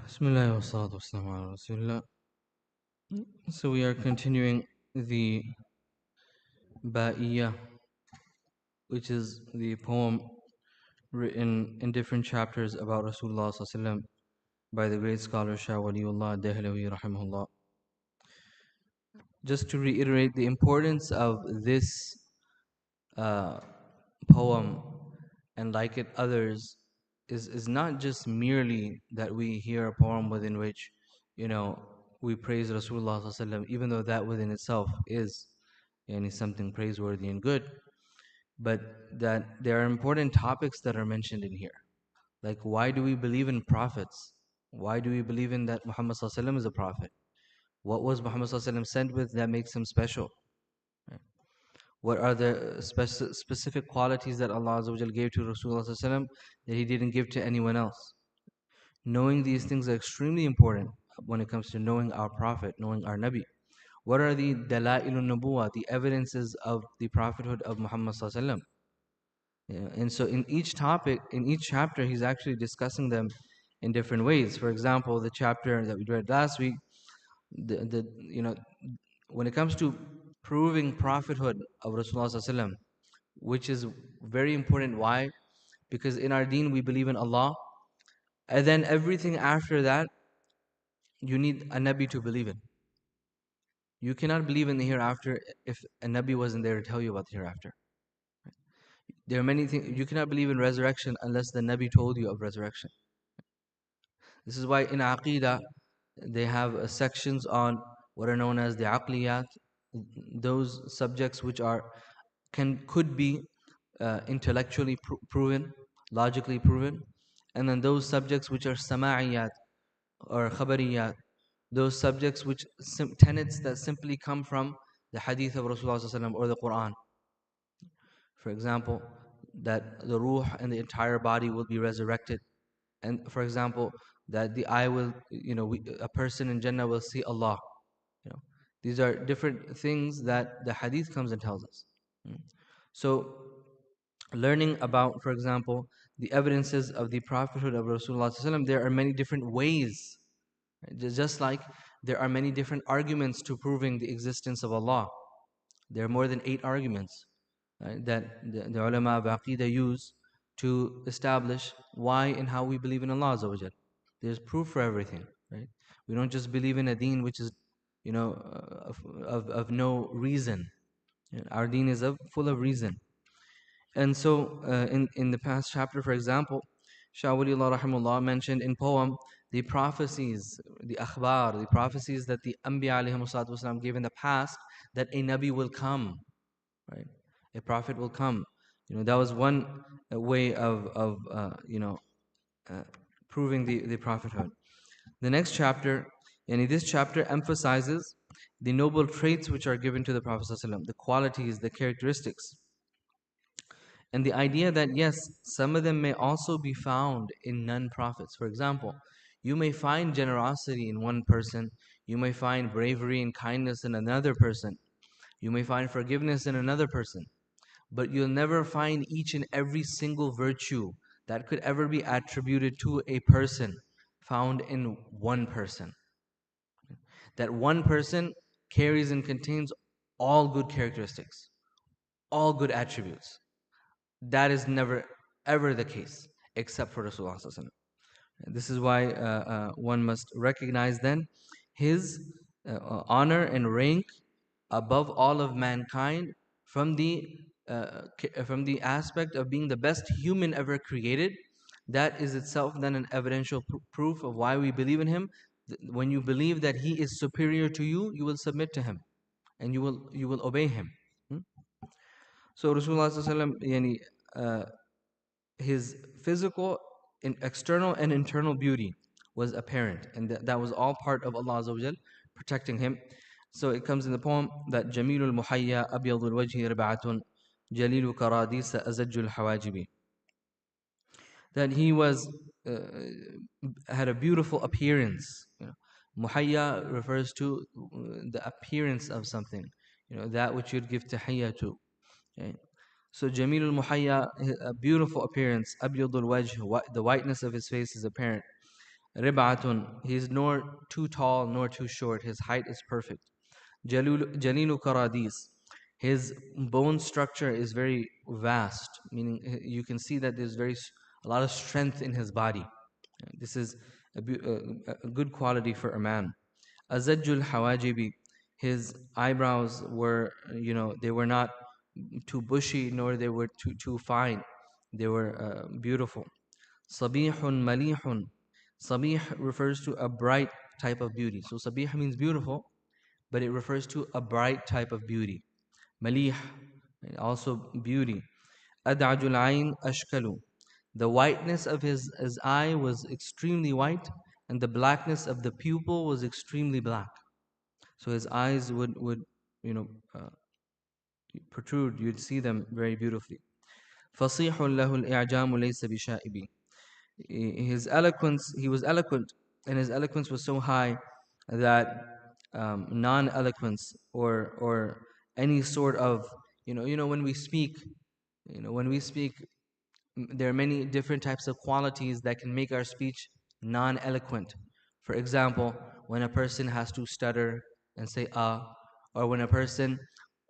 Bismillah wa salatu wa salam ala Rasulillah. So we are continuing the Ba'iyah, which is the poem written in different chapters about Rasulullah sallallahu alaihi wasallam by the great scholar Shah Waliullah Dehlawi rahimahullah. Just to reiterate the importance of this uh, poem and like it others is not just merely that we hear a poem within which we praise Rasulullah sallallahu alaihi wasallam, even though that within itself is something praiseworthy and good, but that there are important topics that are mentioned in here. Like, why do we believe in prophets? Why do we believe in that Muhammad sallallahu alaihi wasallam is a prophet? What was Muhammad sallallahu alaihi wasallam sent with that makes him special? Right? What are the specific qualities that Allah Azza wa Jal gave to Rasulullah sallallahu alaihi wasallam that he didn't give to anyone else? Knowing these things are extremely important when it comes to knowing our prophet, knowing our Nabi. What are the dalailun nubuwah, the evidences of the prophethood of Muhammad sallallahu alaihi wasallam? And so in each topic, in each chapter, he's actually discussing them in different ways. For example, the chapter that we read last week, when it comes to proving prophethood of Rasulullah sallallahu alaihi wasallam, which is very important. Why? Because in our deen we believe in Allah, and then everything after that you need a Nabi to believe in. You cannot believe in the hereafter if a Nabi wasn't there to tell you about the hereafter. There are many things. You cannot believe in resurrection unless the Nabi told you of resurrection. This is why in Aqidah they have sections on what are known as the Aqliyat, those subjects which could be intellectually proven, logically proven, and then those subjects which are Sama'iyat or Khabariyat, those subjects which tenets that simply come from the hadith of Rasulullah sallallahu alaihi wasallam or the Quran. For example, that the ruh and the entire body will be resurrected, and for example, that the eye will, a person in Jannah will see Allah. These are different things that the hadith comes and tells us. So, learning about, for example, the evidences of the prophethood of Rasulullah sallallahu alaihi wasallam, there are many different ways. Just like there are many different arguments to proving the existence of Allah. There are more than 8 arguments, right, that the ulama of Aqidah use to establish why and how we believe in Allah Azza wa Jal. There's proof for everything, right? We don't just believe in a deen which is, of no reason. Our deen is full of reason. And so, in the past chapter, for example, Shah Waliullah rahimahullah mentioned in poem the prophecies, the akhbar, the prophecies that the Anbiya alayhimu wasalam gave in the past, that a Nabi will come, right? A prophet will come. That was one way of proving the prophethood. The next chapter, and this chapter emphasizes the noble traits which are given to the Prophet ﷺ, the qualities, the characteristics. And the idea that yes, some of them may also be found in non-prophets. For example, you may find generosity in one person, you may find bravery and kindness in another person, you may find forgiveness in another person, but you'll never find each and every single virtue that could ever be attributed to a person found in one person. That one person carries and contains all good characteristics, all good attributes. That is never ever the case except for Rasulullah sallallahu alaihi wasallam. This is why one must recognize then his honor and rank above all of mankind from the aspect of being the best human ever created. That is itself then an evidential proof of why we believe in him. When you believe that he is superior to you, you will submit to him and you will obey him. So Rasulullah sallallahu alaihi wasallam, his physical, external and internal beauty was apparent, and that was all part of Allah Azza wa Jal protecting him. So it comes in the poem that Jamilul Muhayya Abyadul Wajhi Rib'atun Jalilu Karadisa Azajjul Hawajibi, that he had a beautiful appearance. Muhayya refers to the appearance of something, that which you'd give tahiyya to. Okay? So Jamilul Muhayya, a beautiful appearance. Abyadul Wajh, the whiteness of his face is apparent. Rib'atun, he is nor too tall nor too short. His height is perfect. Jalilu Karadis, his bone structure is very vast, meaning you can see that there's a lot of strength in his body. This is a good quality for a man. Azajjul Hawajibi, his eyebrows were, they were not too bushy nor they were too fine. They were beautiful. Sabihun Malihun. Sabih refers to a bright type of beauty. So Sabih means beautiful, but it refers to a bright type of beauty. Malih, also beauty. Ad'ajul Ain Ashkalu. The whiteness of his eye was extremely white, and the blackness of the pupil was extremely black. So his eyes would you know, uh, protrude, you'd see them very beautifully. فَصِيحٌ لَهُ الْإِعْجَامُ لَيْسَ بِشَائِبٍ. His eloquence, he was eloquent, and his eloquence was so high that non-eloquence or any sort of, when we speak, when we speak, there are many different types of qualities that can make our speech non-eloquent. For example, when a person has to stutter and say ah, or when a person,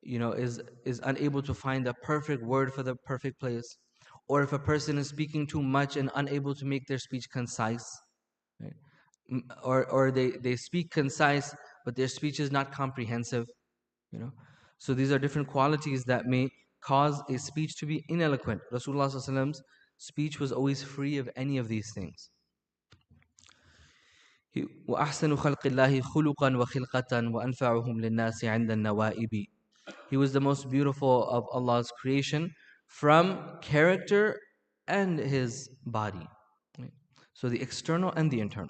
is unable to find the perfect word for the perfect place, or if a person is speaking too much and unable to make their speech concise, right? Or they speak concise but their speech is not comprehensive, you know so these are different qualities that may cause a speech to be ineloquent. Rasulullah's speech was always free of any of these things. وأحسن خلق الله خلقا وخلقة وأنفعهم للناس عند النوائب. He was the most beautiful of Allah's creation from character and his body. Right? So the external and the internal.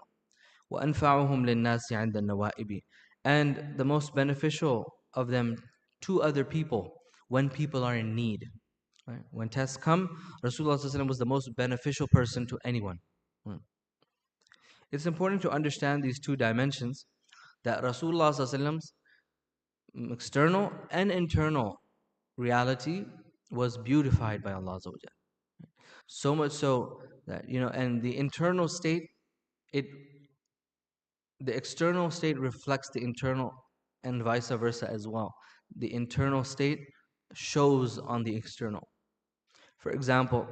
وَأَنْفَعُهُمْ لِلنَّاسِ عِنْدَ النَّوَائِبِ. And the most beneficial of them to other people when people are in need. Right? When tests come, Rasulullah ﷺ was the most beneficial person to anyone. Right? It's important to understand these two dimensions, that Rasulullah ﷺ's external and internal reality was beautified by Allah. So much so that, and the internal state, it the external state reflects the internal and vice versa as well. The internal state shows on the external. For example,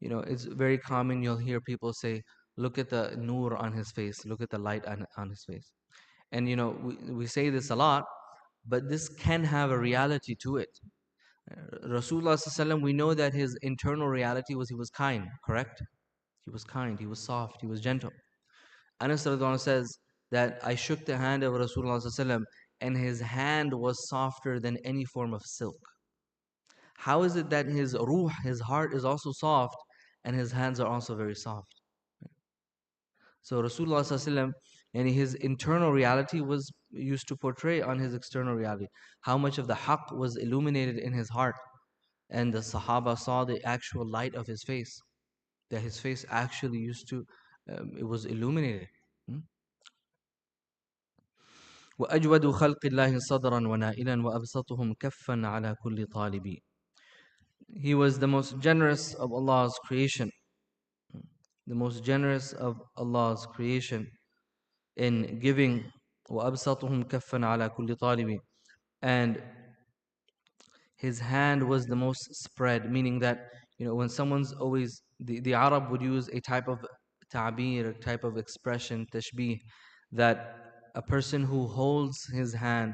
it's very common, you'll hear people say, look at the nur on his face, look at the light on his face. And we say this a lot, but this can have a reality to it. Rasulullah ﷺ, we know that his internal reality was he was kind, correct? He was kind, he was soft, he was gentle. Anas radhiyallahu says that I shook the hand of Rasulullah ﷺ and his hand was softer than any form of silk. How is it that his ruh, his heart is also soft and his hands are also very soft? So Rasulullah ﷺ, and his internal reality was used to portray on his external reality. How much of the haqq was illuminated in his heart, and the Sahaba saw the actual light of his face, that his face actually used to, it was illuminated. وأجود خلق الله صدرا ونائلا وأبسطهم كفا على كل طالب. He was the most generous of Allah's creation, the most generous of Allah's creation in giving. وأبسطهم كفا على كل طالب. And his hand was the most spread, meaning that, when someone's always, the Arab would use a type of ta'bir, a type of expression, tashbih, that a person who holds his hand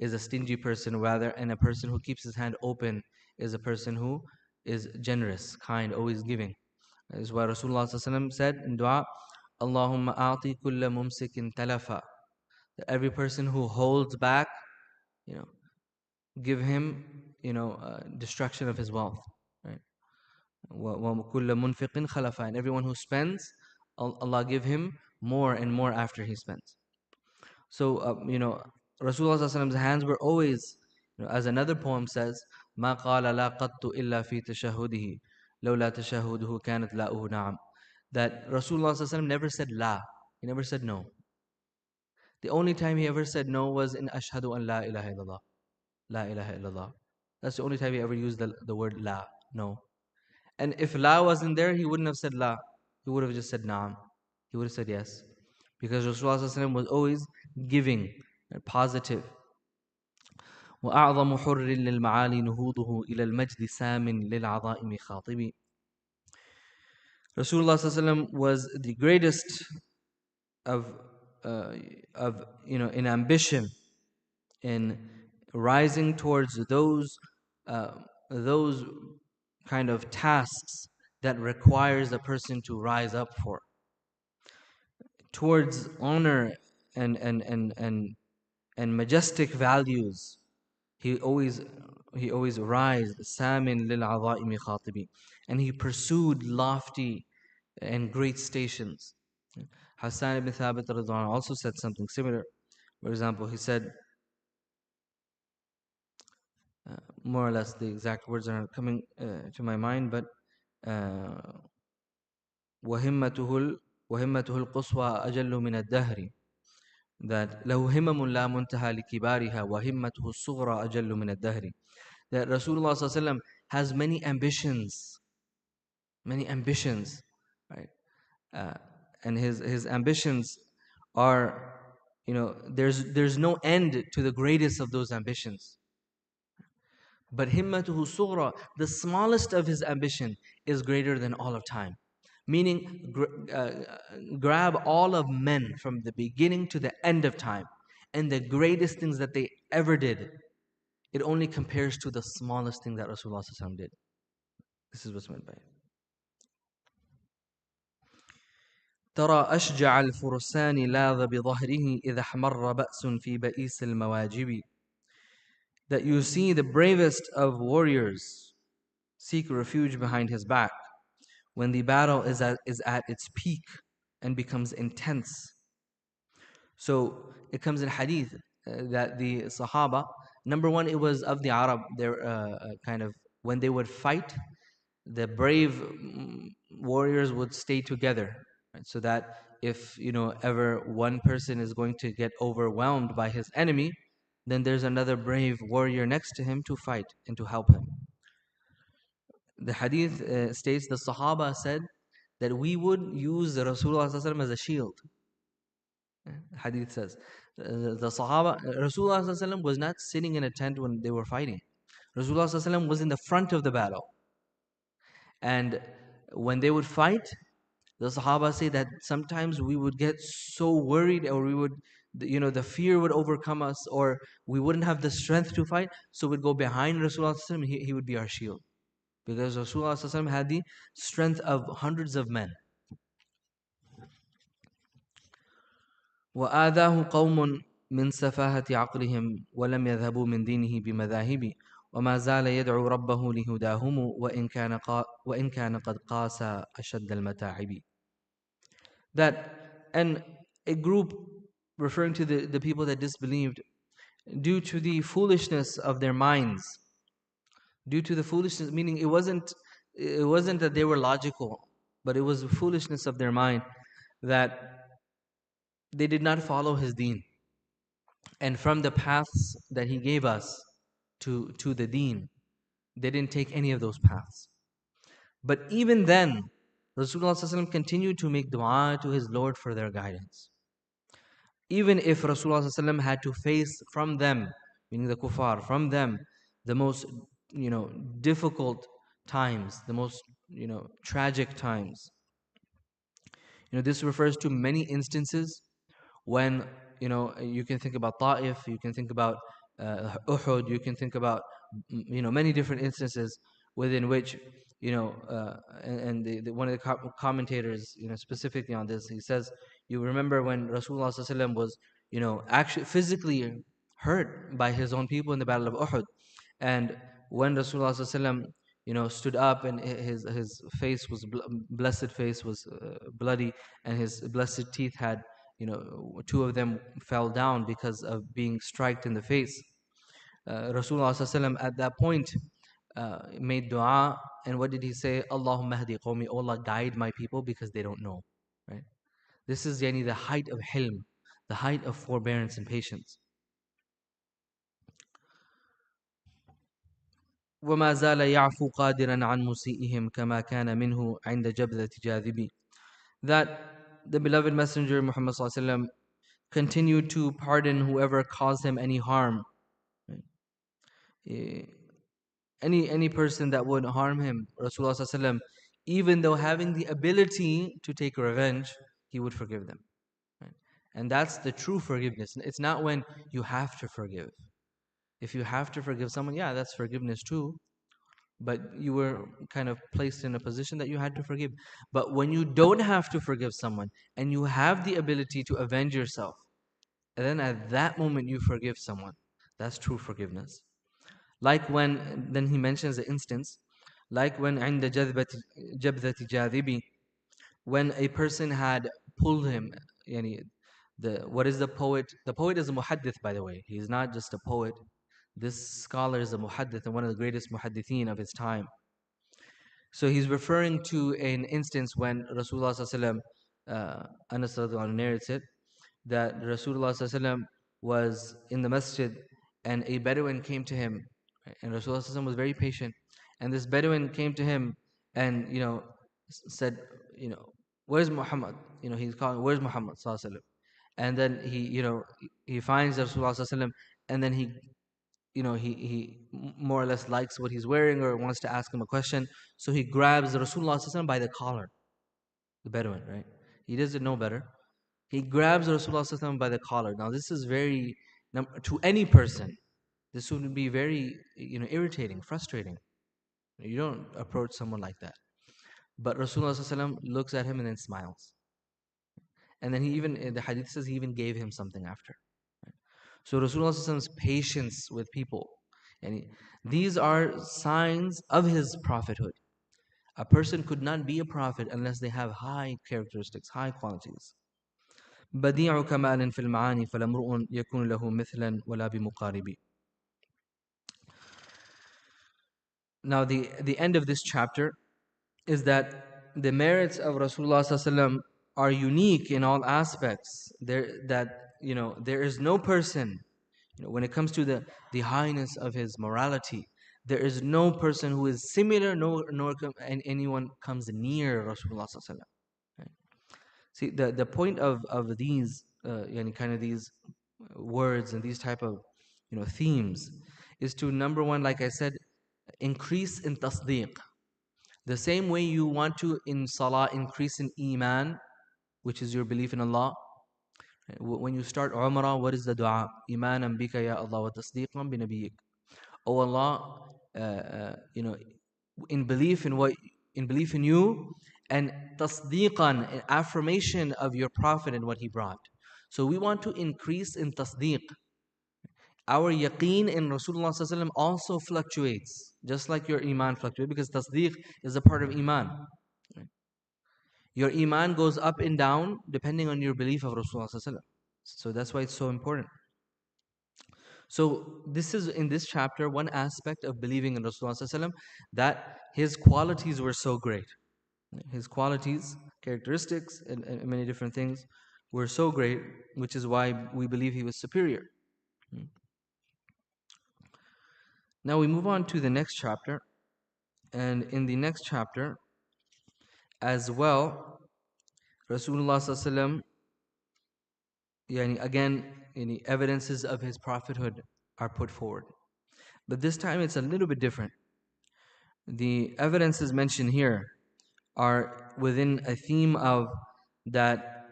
is a stingy person, rather, and a person who keeps his hand open is a person who is generous, kind, always giving. That is why Rasulullah ﷺ said in dua, Allahumma a'ti kulla mumsikin talafa. That every person who holds back, give him, destruction of his wealth. Right? وَكُلَّ مُنْفِقٍ خَلَفًا. And everyone who spends, Allah give him more and more after he spends. So, Rasulullah ﷺ's hands were always, as another poem says, مَا قَالَ لَا قَطُّ إِلَّا فِي تَشَهُدِهِ لَوْلَا تَشَهُدُهُ كَانَتْ لَاؤُهُ نَعَمْ. That Rasulullah ﷺ never said la, he never said no. The only time he ever said no was in Ashhadu an la ilaha illallah. La ilaha illallah. That's the only time he ever used the word la, no. And if la wasn't there, he wouldn't have said la. He would have just said na'am. He would have said yes. Because Rasulullah was always giving, positive. وأعظم حر للمعالي نهوضه إلى المجد سام للعظائم خاطبي. Rasulullah was the greatest of, uh, in ambition, in rising towards uh, those kind of tasks that requires a person to rise up for, towards honor and majestic values. He always rise samin lil azaimi khatibi, and he pursued lofty and great stations. Hassan ibn Thabit radhiyallahu anhu also said something similar. For example, he said, more or less the exact words are not coming to my mind, but وهمته القصوى أجل من الدهر, that له همم لا منتهى لكبارها وهمته الصغرى أجل من الدهر, that Rasulullah ﷺ has many ambitions, right? And his ambitions are, there's no end to the greatest of those ambitions. But himmatuhu sughra, the smallest of his ambition, is greater than all of time. Meaning, grab all of men from the beginning to the end of time, and the greatest things that they ever did, it only compares to the smallest thing that Rasulullah ﷺ did. This is what's meant by it. ترى أشجع الفرسان لاذ بظهره إذا احمر بأس في بئيس المواجب, that you see the bravest of warriors seek refuge behind his back when the battle is at its peak and becomes intense. So it comes in hadith that the Sahaba, number one, it was of the Arab, they're kind of, when they would fight, the brave warriors would stay together, right? So that if ever one person is going to get overwhelmed by his enemy, then there's another brave warrior next to him to fight and to help him. The hadith states the Sahaba said that we would use Rasulullah ﷺ as a shield. Hadith says the Sahaba, Rasulullah ﷺ was not sitting in a tent when they were fighting. Rasulullah ﷺ was in the front of the battle. And when they would fight, the Sahaba say that sometimes we would get so worried, or we would, the fear would overcome us, or we wouldn't have the strength to fight, so we'd go behind Rasulullah ﷺ, he would be our shield. Because Rasulullah ﷺ had the strength of hundreds of men. وآذاه قوم من سفاهة عقلهم ولم يذهبوا من دينه بمذاهب وما زال يدعو ربه لهداهم وإن كان قد قاسى أشد المتاعب. That, and a group referring to the people that disbelieved, due to the foolishness of their minds, due to the foolishness, meaning it wasn't that they were logical, but it was the foolishness of their mind, that they did not follow his deen. And from the paths that he gave us to the deen, they didn't take any of those paths. But even then, Rasulullah ﷺ continued to make dua to his Lord for their guidance. Even if Rasulullah ﷺ had to face from them, meaning the kuffar, from them, the most difficult times, the most tragic times. This refers to many instances when you can think about Ta'if, you can think about Uhud, you can think about many different instances within which one of the commentators specifically on this, he says, you remember when Rasulullah ﷺ was actually physically hurt by his own people in the Battle of Uhud, and when Rasulullah ﷺ stood up and his face was blessed face was bloody, and his blessed teeth had two of them fell down because of being striked in the face. Rasulullah ﷺ at that point made dua, and what did he say? Allahumma hadi qawmi, oh Allah, guide my people because they don't know. Right? This is the height of hilm, the height of forbearance and patience. وما زال يعفو قادرا عن مسيئهم كما كان منه عند جبذة جاذبي. That the beloved Messenger Muhammad sallallahu alaihi wasallam continued to pardon whoever caused him any harm. Eh, any person that would harm him, Rasulullah sallallahu alaihi wasallam, even though having the ability to take revenge, he would forgive them. Right? And that's the true forgiveness. It's not when you have to forgive. If you have to forgive someone, yeah, that's forgiveness too. But you were kind of placed in a position that you had to forgive. But when you don't have to forgive someone and you have the ability to avenge yourself, and then at that moment you forgive someone, that's true forgiveness. Like when, then he mentions the instance, like when عند جبذة جاذبي, when a person had pulled him, yani what is the poet? The poet is a muhaddith, by the way. He's not just a poet. This scholar is a muhaddith and one of the greatest muhaddithin of his time. So he's referring to an instance when Rasulullah sallallahu Anas radhiyallahu anhu narrates it, that Rasulullah sallallahu was in the masjid and a Bedouin came to him, right? And Rasulullah sallallahu was very patient, and this Bedouin came to him and said, where's Muhammad? He's calling, where's Muhammad sallallahu, and then he finds Rasulullah sallallahu, and then he more or less likes what he's wearing or wants to ask him a question. So he grabs Rasulullah sallallahu by the collar, the Bedouin, right? He doesn't know better. He grabs Rasulullah sallallahu by the collar. Now this is very, to any person, this would be very irritating, frustrating. You don't approach someone like that. But Rasulullah sallallahu looks at him and then smiles. And then the hadith says he even gave him something after. So Rasulullah's patience with people, and these are signs of his prophethood. A person could not be a prophet unless they have high characteristics, high qualities. بديع كمال في المعاني فلامرؤ يكون له مثلا ولا بمقارب. Now the end of this chapter is that the merits of Rasulullah are unique in all aspects. There is no person, when it comes to the highness of his morality, there is no person who is similar, nor anyone comes near Rasulullah. Right? See, the point of these kind of these words and these type of themes is to, number one, like I said, increase in tasdeeq. The same way you want to in salah increase in iman, which is your belief in Allah. When you start Umrah, what is the dua? Imanan bika ya Allah wa tasdeeqan bi nabiyyik. Oh Allah, in belief in you, and tasdeeqan, an affirmation of your prophet and what he brought. So we want to increase in tasdeeq. Our yaqeen in Rasulullah sallallahu also fluctuates, just like your iman fluctuates, because tasdeeq is a part of iman. Your iman goes up and down depending on your belief of Rasulullah sallallahu. So that's why it's so important. So this is, in this chapter, one aspect of believing in Rasulullah sallallahu, that his qualities were so great. His qualities, characteristics, and many different things were so great, which is why we believe he was superior. Now we move on to the next chapter, and in the next chapter as well, Rasulullah sallallahu, again, evidences of his prophethood are put forward. But this time it's a little bit different. The evidences mentioned here are within a theme of that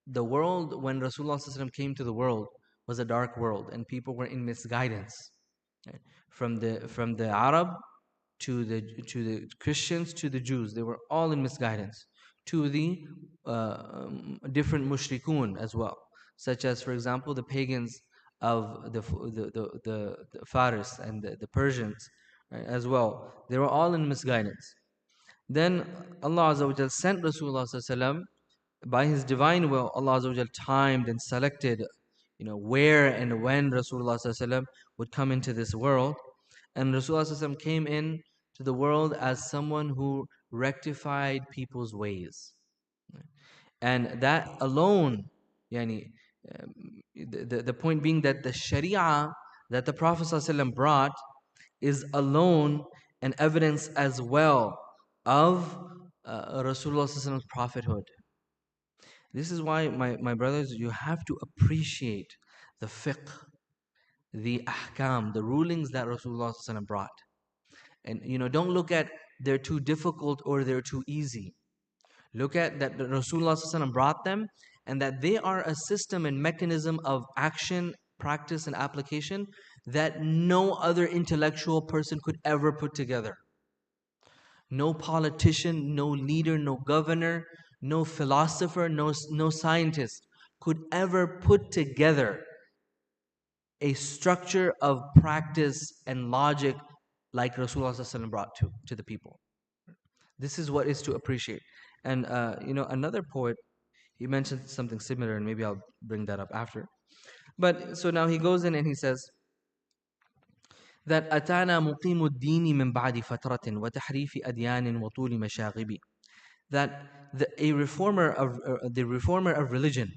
the world, when Rasulullah sallallahu came to the world, was a dark world and people were in misguidance. Right? From the Arab to the Christians to the Jews, they were all in misguidance. To the different mushrikun as well, such as, for example, the pagans of the Faris and the Persians, right, as well. They were all in misguidance. Then Allah Azza wa Jal sent Rasulullah sallallahu, by His divine will. Allah Azza wa Jal timed and selected, where and when Rasulullah sallallahu would come into this world. And Rasulullah sallallahu came in to the world as someone who rectified people's ways. And that alone, the point being that the Sharia that the Prophet ﷺ brought is alone an evidence as well of Rasulullah's prophethood. This is why, my brothers, you have to appreciate the fiqh, the ahkam, the rulings that Rasulullah ﷺ brought. And don't look at they're too difficult or they're too easy. Look at that Rasulullah ﷺ brought them, and that they are a system and mechanism of action, practice, and application that no other intellectual person could ever put together. No politician, no leader, no governor, no philosopher, no scientist could ever put together a structure of practice and logic like Rasulullah ﷺ brought to the people. This is what is to appreciate. And another poet, he mentioned something similar, and maybe I'll bring that up after. But so now he goes in and he says that أتانا مقيم الدين من بعد فترة وتحريف أديان وطول مشاغب. That the reformer of religion,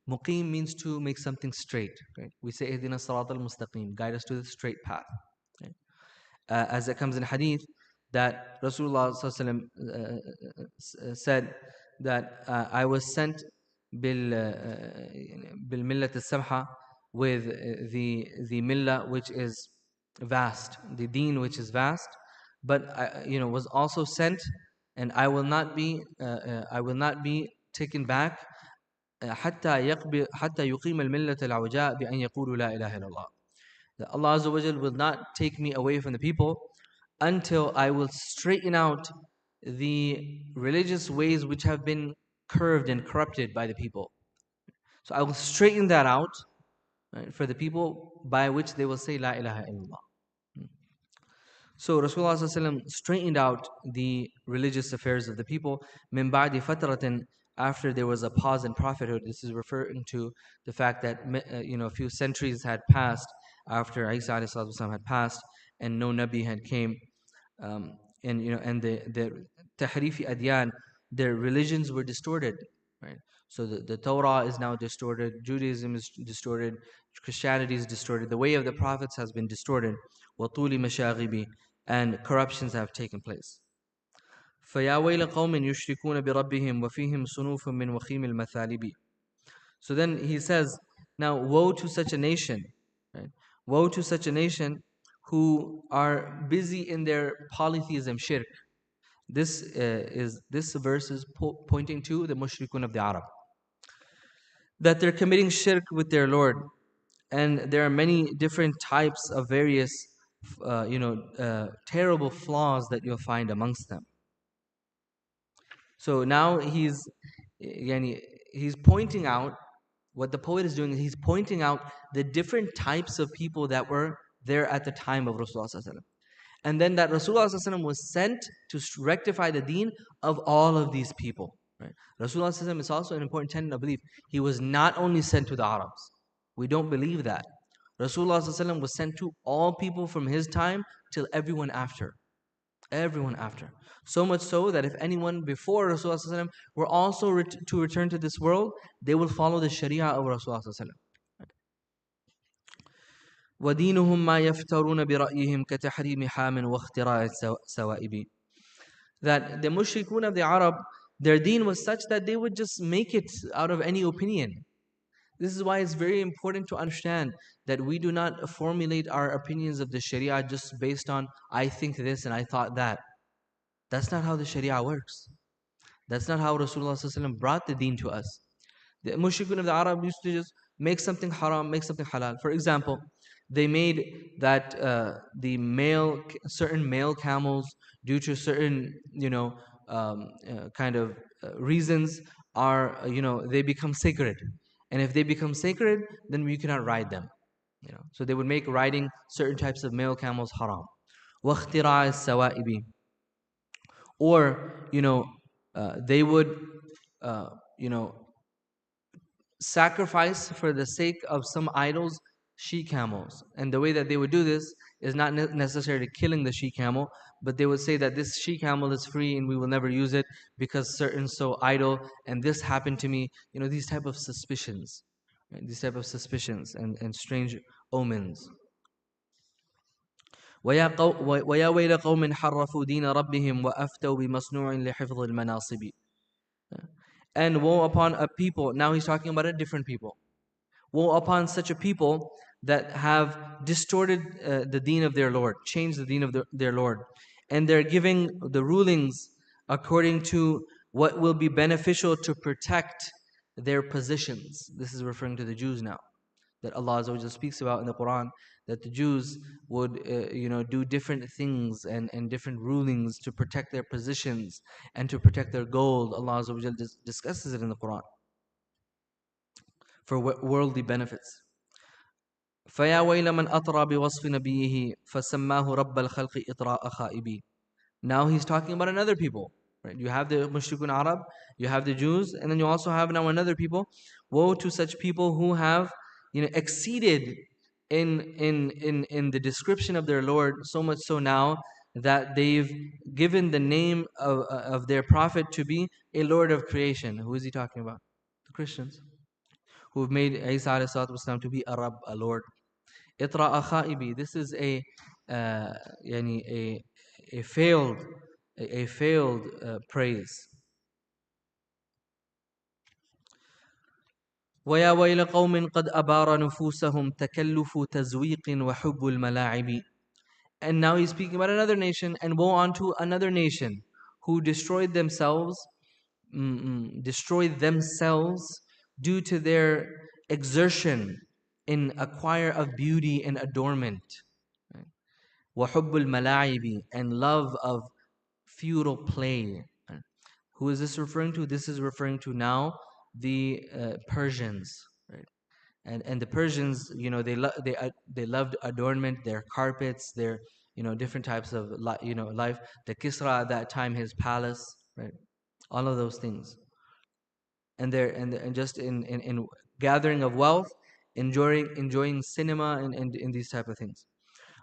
muqim means to make something straight. Right? We say اهدنا الصراط المستقيم, guide us to the straight path. Right? As it comes in hadith, that Rasulullah said that I was sent بالملة السمحة, with the millah which is vast, the deen which is vast, but I was also sent, and I will not be taken back حتى يقيم الملة العوجاء بأن يقولوا لا إله إلا الله. That Allah Azza wa Jal will not take me away from the people until I will straighten out the religious ways which have been curved and corrupted by the people. So I will straighten that out, right, for the people, by which they will say La ilaha illallah. So Rasulullah ﷺ straightened out the religious affairs of the people. Min ba'di fatratin, after there was a pause in prophethood. This is referring to the fact that a few centuries had passed after Isa ﷺ had passed, and no Nabi had came. And the tahrifi adyan, their religions were distorted, right? So the Torah is now distorted, Judaism is distorted, Christianity is distorted, the way of the prophets has been distorted. وَطُولِ مَشَاغِبِ, and corruptions have taken place. فَيَا وَيْلَ قَوْمٍ يُشْرِكُونَ بِرَبِّهِمْ وَفِيهِمْ صُنُوفٌ مِّن وَخِيمِ الْمَثَالِبِ. So then he says, now woe to such a nation, right? Woe to such a nation who are busy in their polytheism, shirk. This verse is pointing to the mushrikun of the Arab, that they're committing shirk with their Lord, and there are many different types of various terrible flaws that you'll find amongst them. So now he's pointing out, what the poet is doing is he's pointing out the different types of people that were there at the time of Rasulullah ﷺ. And then that Rasulullah ﷺ was sent to rectify the deen of all of these people. Right? Rasulullah ﷺ is also an important tenet of belief. He was not only sent to the Arabs. We don't believe that. Rasulullah ﷺ was sent to all people from his time till everyone after. Everyone after. So much so that if anyone before Rasulullah ﷺ were also to return to this world, they will follow the Sharia of Rasulullah ﷺ. وَدِينُهُمْ مَا يَفْتَرُونَ بِرَأْيِهِمْ كَتَحْرِيمِ حَامٍ وَاخْتِرَاءِ السَّوَائِبِ. That the mushrikun of the Arab, their deen was such that they would just make it out of any opinion. This is why it's very important to understand that we do not formulate our opinions of the Sharia just based on, I think this and I thought that. That's not how the Sharia works. That's not how Rasulullah ﷺ brought the deen to us. The mushrikun of the Arab used to just make something haram, make something halal. For example, they made that certain male camels, due to certain reasons, are they become sacred, and if they become sacred, then we cannot ride them. So they would make riding certain types of male camels haram. وَاخْتِرَاءِ السَّوَائِبِ. Or they would sacrifice for the sake of some idols she-camels, and the way that they would do this is not necessarily killing the she-camel, but they would say that this she-camel is free and we will never use it because certain so idol, and this happened to me. These type of suspicions, right? These type of suspicions and strange omens. وَيَا وَيْلَ قَوْمٍ حَرَّفُوا دِينَ رَبِّهِمْ وَأَفْتَوْا بِمَصْنُوعٍ لِحِفْظِ الْمَنَاصِبِ. And woe upon a people. Now he's talking about a different people. Woe upon such a people that have distorted the deen of their Lord, changed the deen of their Lord. And they're giving the rulings according to what will be beneficial to protect their positions. This is referring to the Jews now, that Allah Azza wa Jalla speaks about in the Quran, that the Jews would do different things and different rulings to protect their positions and to protect their gold. Allah Azza wa Jalla discusses it in the Quran for worldly benefits. فَيَا وَيْلَ مَنْ أَطْرَى بِوَصْفِ نَبِيِّهِ فَسَمَّاهُ رَبَّ الْخَلْقِ إِطْرَاءَ خَائِبِينَ. Now he's talking about another people. Right? You have the Mushrikun Arab, you have the Jews, and then you also have now another people. Woe to such people who have exceeded in the description of their Lord, so much so now that they've given the name of their prophet to be a Lord of creation. Who is he talking about? The Christians, who've made Isa alayhi salatu wasalam to be a Rabb, a Lord. Itra khaibi. This is yani a failed praise. وَيَا وَيْلَ قَوْمٍ قَدْ أَبَارَ نُفُوسَهُمْ تَكَلُّفُ تَزْوِيقٍ وَحُبُّ الْمَلَاعِبِ. And now he's speaking about another nation, and woe unto another nation who destroyed themselves due to their exertion in acquire of beauty and adornment. وَحُبُّ الْمَلَاعِبِ, and love of futile play. Who is this referring to? This is referring to now the Persians, right? And the Persians, they loved adornment, their carpets, their different types of life. The Kisra at that time, his palace, right? All of those things, and just in gathering of wealth, enjoying cinema and these type of things.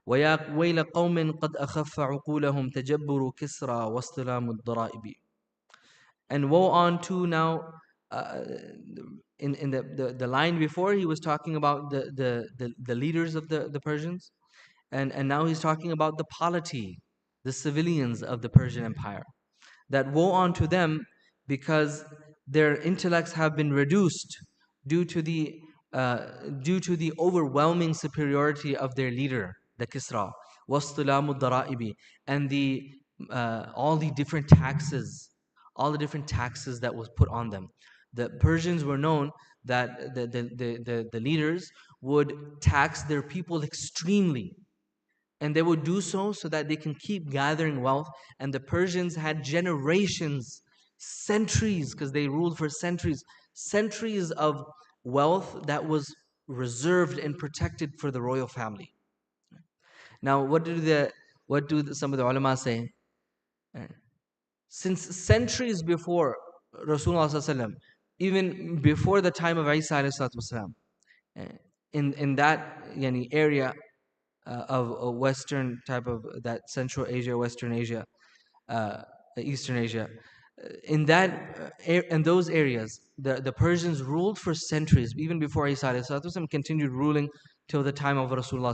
وَيَا وَيْلَ قَوْمٍ قَدْ أَخَفَّ عُقُولَهُمْ تَجَبُّرُ كِسْرَى وَاصْطِلَامُ الضَّرَائِبِ. And woe unto now, in the line before, he was talking about the leaders of the Persians, and now he's talking about the polity, the civilians of the Persian Empire. That woe unto them because their intellects have been reduced due to the overwhelming superiority of their leader, the Kisra, وَاصْطِلَامُ الضَّرَائِبِ, and all the different taxes that was put on them. The Persians were known that the leaders would tax their people extremely, and they would do so that they can keep gathering wealth. And the Persians had generations, centuries, because they ruled for centuries of wealth that was reserved and protected for the royal family. Now, what do some of the ulama say? Since centuries before Rasulullah, even before the time of Isa alayhi in that area of a Western type of that Central Asia, Western Asia, Eastern Asia, in those areas, the Persians ruled for centuries, even before Isa alayhi continued ruling till the time of Rasulullah,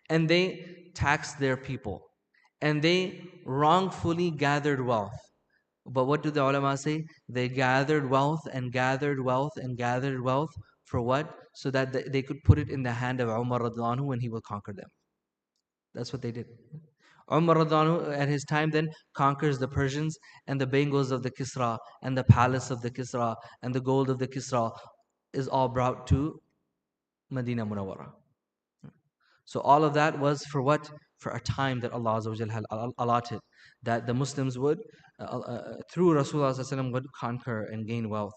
and they taxed their people, and they wrongfully gathered wealth. But what do the ulama say? They gathered wealth and gathered wealth and gathered wealth for what? So that they could put it in the hand of Umar radiallahu anhu when he will conquer them. That's what they did. Umar radiallahu anhu at his time then conquers the Persians, and the bangles of the Kisra and the palace of the Kisra and the gold of the Kisra is all brought to Medina Munawwara. So all of that was for what? For a time that Allah Azza wa Jalla had allotted, that the Muslims would, through Rasulullah would conquer and gain wealth.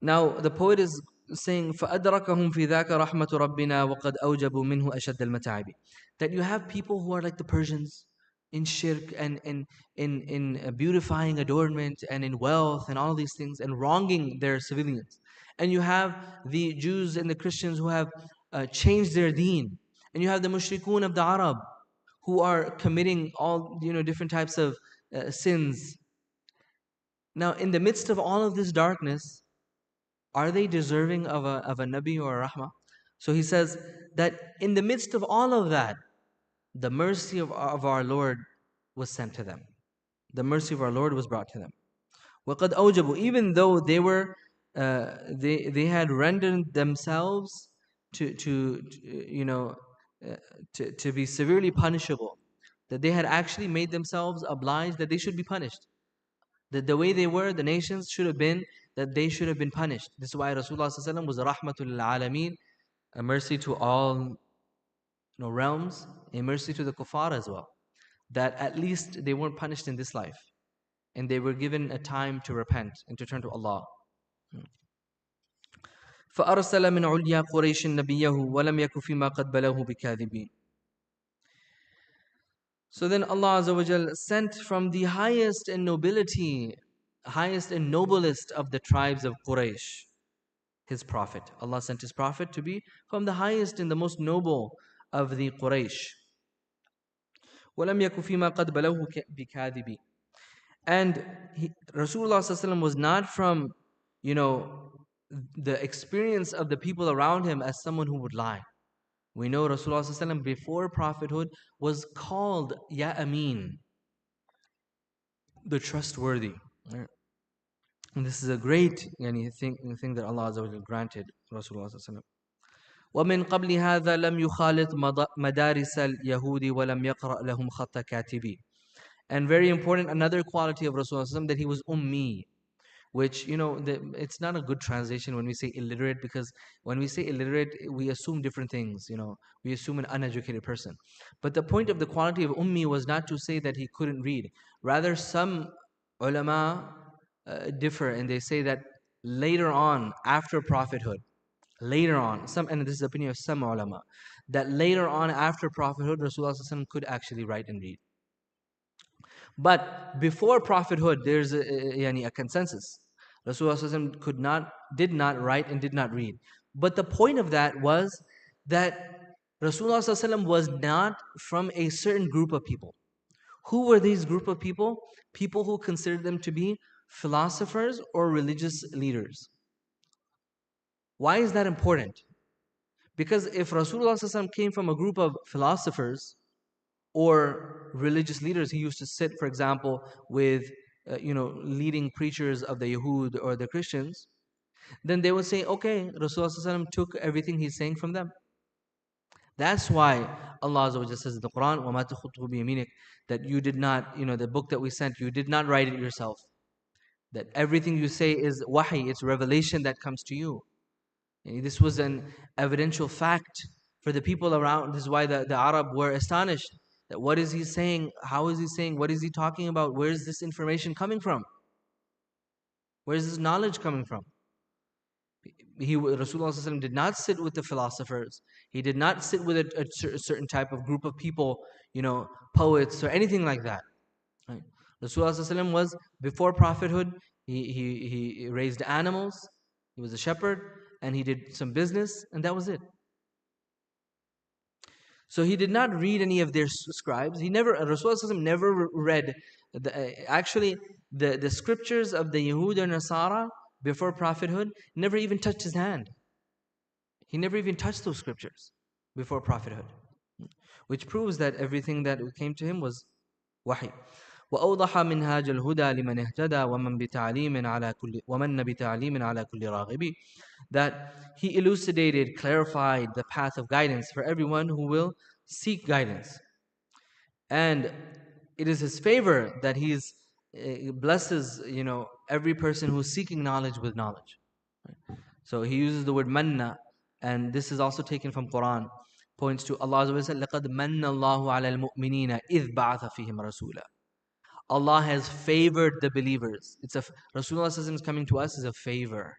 Now the poet is saying, فَأَدْرَكَهُمْ فِي ذَاكَ رَحْمَةُ رَبِّنَا وَقَدْ أَوْجَبُوا مِنْهُ أَشَدَّ الْمَتَاعِبِ. That you have people who are like the Persians in shirk and in beautifying adornment and in wealth and all these things, and wronging their civilians. And you have the Jews and the Christians who have changed their deen. And you have the mushrikun of the Arab who are committing all different types of sins. Now in the midst of all of this darkness, are they deserving of a Nabi or a Rahmah? So he says that in the midst of all of that, the mercy of our Lord was sent to them. the mercy of our Lord was brought to them. وَقَدْ أَوْجَبُوا, even though they were, they had rendered themselves to you know, to be severely punishable, that they had actually made themselves obliged that they should be punished. That the way they were, the nations should have been, that they should have been punished. This is why Rasulullah ﷺ was rahmatul alameen, a mercy to all realms, a mercy to the kuffar as well. That at least they weren't punished in this life, and they were given a time to repent and to turn to Allah. فأرسل من عليا قريش نبيه ولم يكن فيما قد بلغه بكاذبين. So then Allah Azza wa Jal sent from the highest in nobility, highest and noblest of the tribes of Quraysh, His Prophet. Allah sent His Prophet to be from the highest and the most noble of the Quraysh. وَلَمْ يَكُ فِيمَا قَدْ بَلَوْهُ بِكَاذِبِينَ. And Rasulullah ﷺ was not from, the experience of the people around him as someone who would lie. We know Rasulullah ﷺ before prophethood was called Ya Ameen, the trustworthy. And this is a great thing that Allah Azza wa Jalla granted Rasulullah ﷺ. وَمِن قَبْلِ هَذَا لَمْ يُخَالِطْ مَدَارِسَ الْيَهُودِ وَلَمْ يَقْرَأْ لَهُمْ خَطَّ كَاتِبِينَ. And very important, another quality of Rasulullah ﷺ, that he was ummi, which, it's not a good translation when we say illiterate, because when we say illiterate, we assume different things, we assume an uneducated person. But the point of the quality of ummi was not to say that he couldn't read. Rather, some ulama differ, and they say that later on, after prophethood, and this is the opinion of some ulama, that later on after prophethood, Rasulullah ﷺ could actually write and read. But before prophethood, there's a consensus. Rasulullah ﷺ did not write and did not read. But the point of that was that Rasulullah ﷺ was not from a certain group of people. Who were these group of people? People who considered them to be philosophers or religious leaders. Why is that important? Because if Rasulullah ﷺ came from a group of philosophers or religious leaders, he used to sit, for example, with leading preachers of the Yahud or the Christians, then they would say, okay, Rasulullah ﷺ took everything he's saying from them. That's why Allah Azza wa Jalla says in the Quran, وَمَا تَخُطُّهُ بِيَمِينِكَ, that you did not, the book that we sent, you did not write it yourself. That everything you say is wahi, it's revelation that comes to you. And this was an evidential fact for the people around. This is why the Arab were astonished. That what is he saying? How is he saying? What is he talking about? Where is this information coming from? Where is this knowledge coming from? Rasulullah ﷺ did not sit with the philosophers. He did not sit with a certain type of group of people, poets or anything like that. Right? Rasulullah ﷺ was, before prophethood, he raised animals, he was a shepherd, and he did some business, and that was it. So he did not read any of their scribes. Rasulullah ﷺ never read, the scriptures of the Yahud and Nasara before prophethood never even touched his hand. He never even touched those scriptures before prophethood. Which proves that everything that came to him was wahi. وَأَوْضَحَ مِنْهَاجَ الْهُدَى لِمَنْ اهْتَدَى وَمَنَّ بِتَعْلِيمٍ عَلَى كُلِّ رَاغِبٍ. That he elucidated, clarified the path of guidance for everyone who will seek guidance. And it is his favor that he blesses, every person who is seeking knowledge with knowledge. So he uses the word manna, and this is also taken from Quran. Points to Allah Azza wa Jalla, لَقَدْ مَنَّ اللَّهُ عَلَى الْمُؤْمِنِينَ إِذْ بَعَثَ فِيهِمْ رَسُولًا. Allah has favored the believers. Rasulullah is coming to us as a favor.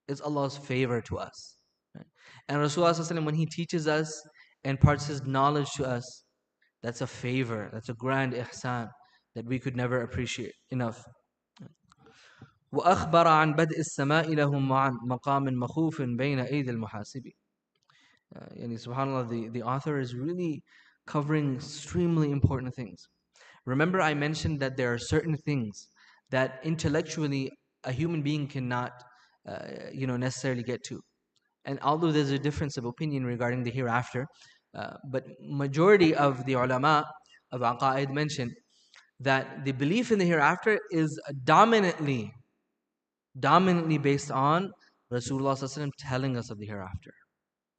It's Allah's favor to us. Right? And Rasulullah when he teaches us and imparts his knowledge to us, that's a favor. That's a grand ihsan that we could never appreciate enough. وَأَخْبَرَ عَنْ بَدْءِ السَّمَاءِ لَهُمْ وَعَنْ مَقَامٍ مَخُوفٍ بَيْنَ أَيْدِي الْمُحَاسِبِ. SubhanAllah, the author is really covering extremely important things. Remember, I mentioned that there are certain things that intellectually a human being cannot, necessarily get to. And although there's a difference of opinion regarding the hereafter, but majority of the ulama of aqaid mentioned that the belief in the hereafter is dominantly based on Rasulullah sallallahu alaihi wasallam telling us of the hereafter,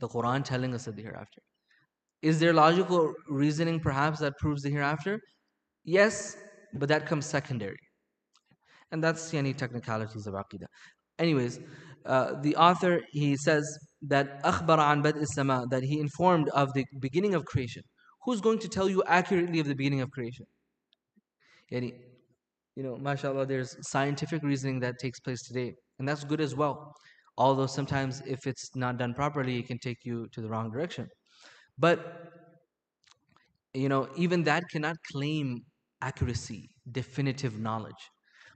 the Quran telling us of the hereafter. Is there logical reasoning perhaps that proves the hereafter? Yes, but that comes secondary. And that's any technicalities of Aqidah. Anyways, the author, he says that أخبر عن بدء السماء, that he informed of the beginning of creation. Who's going to tell you accurately of the beginning of creation? Yani, mashallah, there's scientific reasoning that takes place today, and that's good as well. Although sometimes if it's not done properly, it can take you to the wrong direction. But even that cannot claim accuracy, definitive knowledge.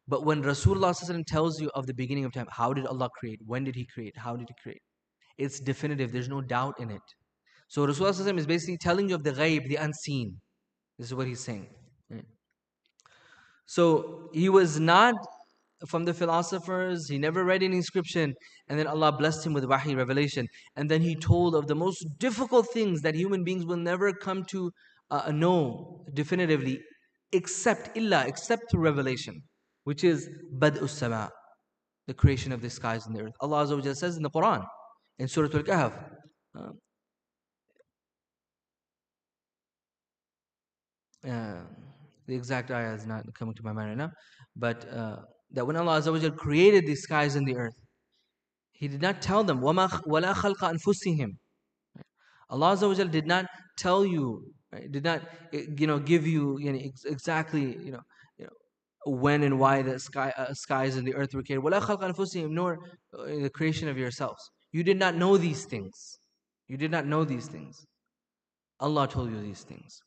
But when Rasulullah ﷺ tells you of the beginning of time, how did Allah create? When did He create? How did He create? It's definitive. There's no doubt in it. So Rasulullah ﷺ is basically telling you of the ghaib, the unseen. This is what he's saying. So he was not from the philosophers. He never read any inscription. And then Allah blessed him with wahi, revelation. And then he told of the most difficult things that human beings will never come to know definitively, except through revelation, which is bad'us sama, the creation of the skies and the earth. Allah Azza wa Jalla says in the Quran, in Surah Al-Kahf, the exact ayah is not coming to my mind right now, but that when Allah Azza wa Jalla created the skies and the earth, He did not tell them وَلَا خَلْقَ أَنفُسِهِمْ. Allah Azza wa Jalla did not tell you, right? Did not give you exactly when and why the skies and the earth were created. وَلَا خَلْقَ أَنفُسِهِمْ, nor the creation of yourselves. You did not know these things. You did not know these things. Allah told you these things.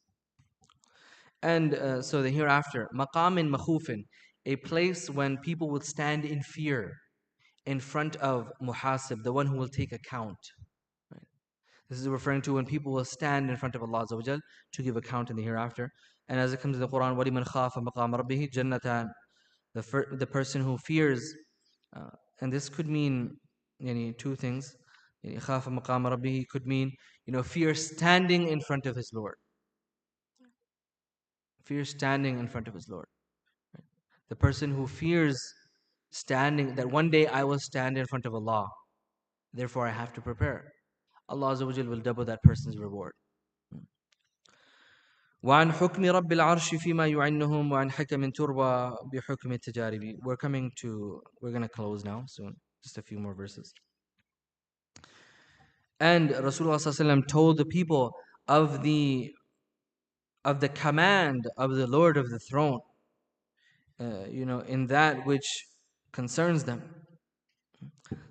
And so the hereafter, maqamin makhufin, a place when people will stand in fear in front of muhasib, the one who will take account. Right? This is referring to when people will stand in front of Allah Azza wa Jal to give account in the hereafter. And as it comes in the Quran, وَلِمَنْ خَافَ مَقَامَ رَبِّهِ جَنَّتَانِ, the person who fears, and this could mean two things. خَافَ مَقَامَ رَبِّهِ could mean fear standing in front of his Lord. Fear standing in front of his Lord. Right? The person who fears standing, that one day I will stand in front of Allah, therefore I have to prepare. Allah Azza wa Jal will double that person's reward. وعن حكم رب العرش فيما يعنهم وعن حكم تروى بحكم التجارب. We're going to close now soon. Just a few more verses. And Rasulullah sallallahu alaihi wasallam told the people of the command of the Lord of the throne, in that which concerns them.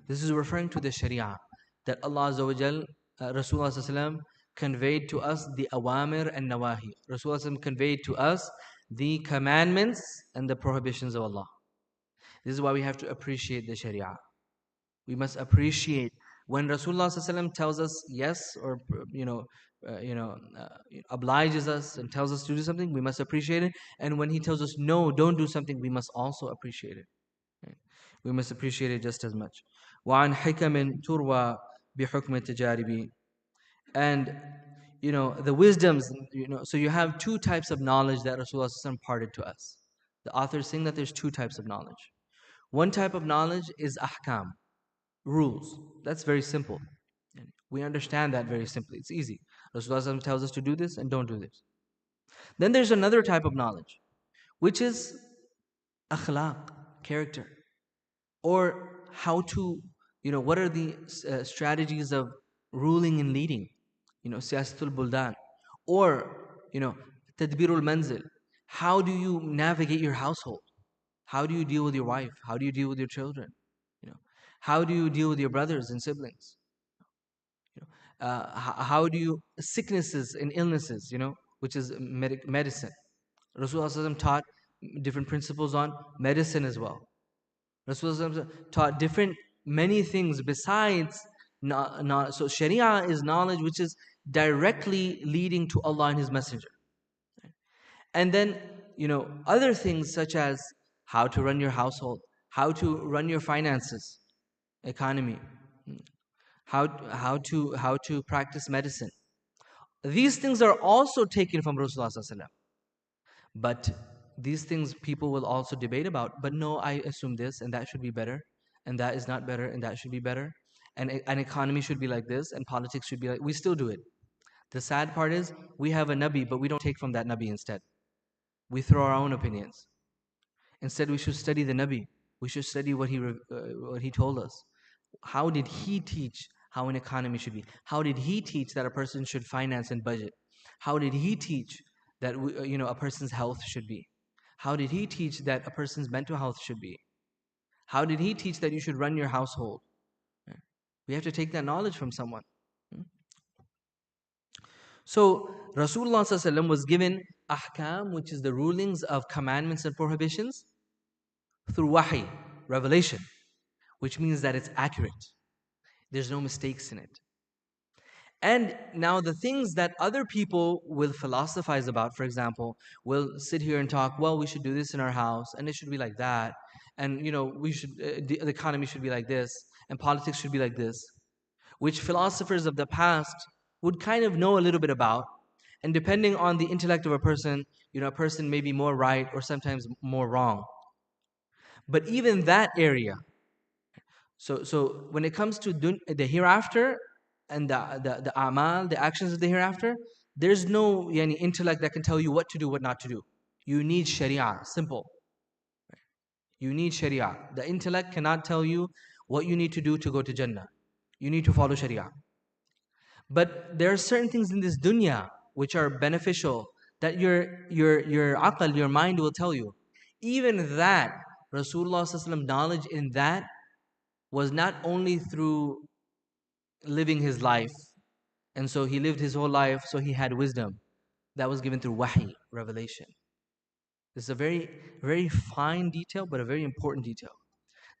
This is referring to the Sharia, that Allah Azza wa Jal, Rasulullah sallallahu alaihi wasallam conveyed to us the awamir and nawahi. Rasulullah conveyed to us the commandments and the prohibitions of Allah. This is why we have to appreciate the Sharia. We must appreciate when Rasulullah tells us yes, or obliges us and tells us to do something, we must appreciate it. And when he tells us no, don't do something, we must also appreciate it. Right? We must appreciate it just as much. وَعَنْ حِكَمٍ تُرْوَى بِحُكْمِ التَّجَارِبِ. And the wisdoms, so you have two types of knowledge that Rasulullah imparted to us. The author is saying that there's two types of knowledge. One type of knowledge is ahkam, rules. That's very simple. We understand that very simply. It's easy. Rasulullah tells us to do this and don't do this. Then there's another type of knowledge, which is akhlaq, character, or how to, what are the strategies of ruling and leading, siyasatul buldan, or tadbirul manzil. How do you navigate your household? How do you deal with your wife? How do you deal with your children? How do you deal with your brothers and siblings? How do you sicknesses and illnesses, which is medicine. Rasulullah taught different principles on medicine as well. Rasulullah taught many things besides so Sharia is knowledge which is directly leading to Allah and His Messenger. And then other things such as how to run your household, how to run your finances, economy, how to practice medicine. These things are also taken from Rasulullah sallallahu alaihi wasallam. But these things people will also debate about. But no, I assume this and that should be better, and that is not better, and that should be better, and an economy should be like this, and politics should be like. We still do it. The sad part is we have a Nabi, but we don't take from that Nabi instead. We throw our own opinions. Instead, we should study the Nabi. We should study what he told us. How did he teach how an economy should be? How did he teach that a person should finance and budget? How did he teach that a person's health should be? How did he teach that a person's mental health should be? How did he teach that you should run your household? We have to take that knowledge from someone. So Rasulullah ﷺ was given ahkam, which is the rulings of commandments and prohibitions, through wahi, revelation, which means that it's accurate. There's no mistakes in it. And now the things that other people will philosophize about, for example, will sit here and talk, well, we should do this in our house, and it should be like that, and we should the economy should be like this, and politics should be like this, which philosophers of the past would kind of know a little bit about. And depending on the intellect of a person, a person may be more right or sometimes more wrong. But even that area, so when it comes to the hereafter and the amal, the actions of the hereafter, there's no yani, intellect that can tell you what to do, what not to do. You need sharia, simple. You need sharia. The intellect cannot tell you what you need to do to go to Jannah. You need to follow sharia. But there are certain things in this dunya which are beneficial that your aql, your mind will tell you. Even that, Rasulullah knowledge in that was not only through living his life, and so he lived his whole life, so he had wisdom. That was given through wahi, revelation. This is a very, very fine detail, but a very important detail.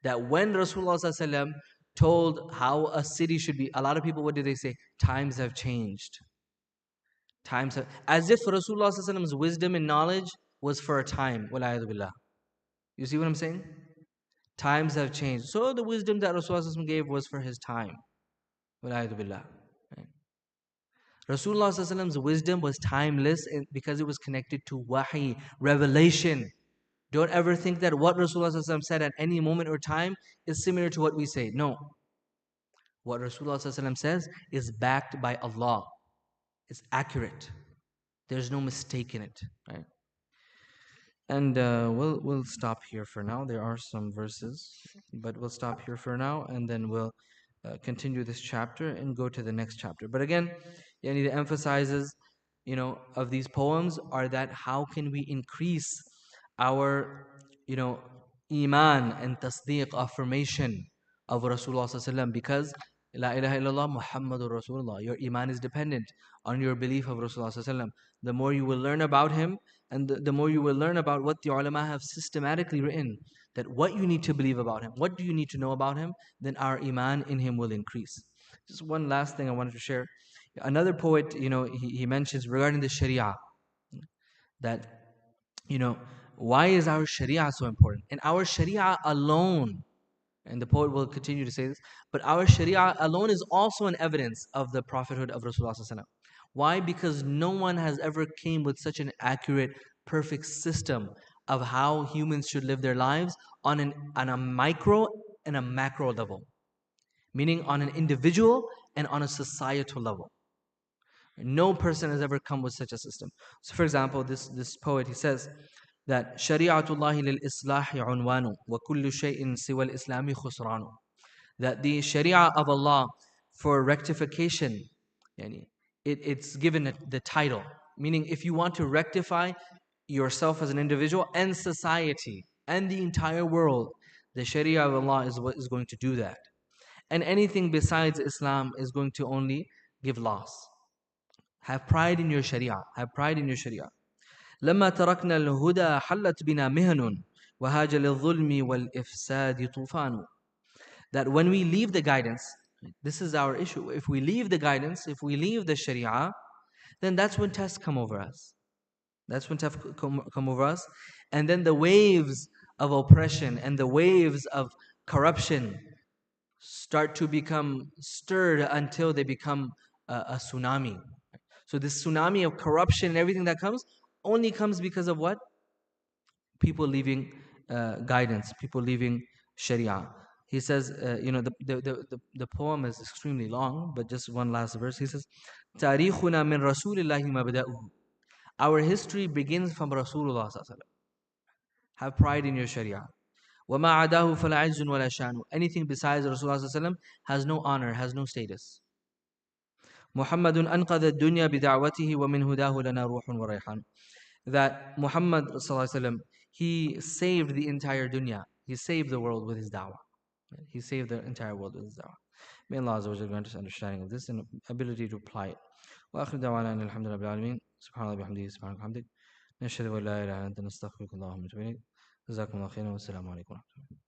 That when Rasulullah told how a city should be, a lot of people, what did they say? Times have changed. As if Rasulullah's wisdom and knowledge was for a time. Billah. You see what I'm saying? Times have changed. So the wisdom that Rasulullah gave was for his time. Billah. Right? Rasulullah's wisdom was timeless because it was connected to wahi, revelation. Don't ever think that what Rasulullah said at any moment or time is similar to what we say. No. What Rasulullah says is backed by Allah. It's accurate. There's no mistake in it. Right? And we'll stop here for now. There are some verses, but we'll stop here for now, and then we'll continue this chapter and go to the next chapter. But again, the emphases, of these poems are that how can we increase our, iman and tasdeeq, affirmation of Rasulullah sallallahu, because La ilaha illallah Muhammadur Rasulullah. Your iman is dependent on your belief of Rasulullah sallallahu. The more you will learn about him, and the more you will learn about what the ulama have systematically written, that what you need to believe about him, what do you need to know about him, then our iman in him will increase. Just one last thing I wanted to share. Another poet, he mentions regarding the Sharia, that, why is our Sharia so important? And our Sharia alone, and the poet will continue to say this, but our Sharia alone is also an evidence of the prophethood of Rasulullah sallallahu alaihi wasallam. Why? Because no one has ever came with such an accurate, perfect system of how humans should live their lives on a micro and a macro level, meaning on an individual and on a societal level. No person has ever come with such a system. So, for example, this poet, he says that Shari'atullahi lil islahi unwanu wa kullu shay'in siwa al islami khusranu. That the Sharia of Allah for rectification, it's given the title, meaning if you want to rectify yourself as an individual and society and the entire world, the Sharia of Allah is what is going to do that. And anything besides Islam is going to only give loss. Have pride in your Sharia. Have pride in your Sharia. لما تركنا الهدى حلت بنا مهن وهاج للظلم والإفساد طوفان. That when we leave the guidance, this is our issue. If we leave the guidance, if we leave the Sharia, then that's when tests come over us. That's when tests come over us. And then the waves of oppression and the waves of corruption start to become stirred until they become a tsunami. So this tsunami of corruption and everything that comes only comes because of what? people leaving guidance, people leaving Sharia. He says, the poem is extremely long, but just one last verse. He says, "Tarikhuna min Rasulillahi mabda'uhu." Our history begins from Rasulullah sallallahu alaihi wasallam. Have pride in your Sharia. وَمَا عَدَاهُ فَلَا عِزٌّ وَلَا شَانُ. Anything besides Rasulullah sallallahu alaihi wasallam has no honor, has no status. محمد أنقذ الدنيا بدعوته ومن هداه لنا روح وريحان. That Muhammad sallallahu alaihi wasallam, he saved the entire dunya. He saved the world with his da'wah. He saved the entire world with his da'wah. May Allah Azza wa Jalla grant us understanding of this and ability to apply it. وآخر دعوانا أن الحمد لله رب العالمين. سبحان الله بحمده سبحانك وبحمدك. نشهد أن لا إله إلا أنت نستغفرك اللهم ونتوب إليك. جزاكم الله خيرا والسلام عليكم ورحمة الله.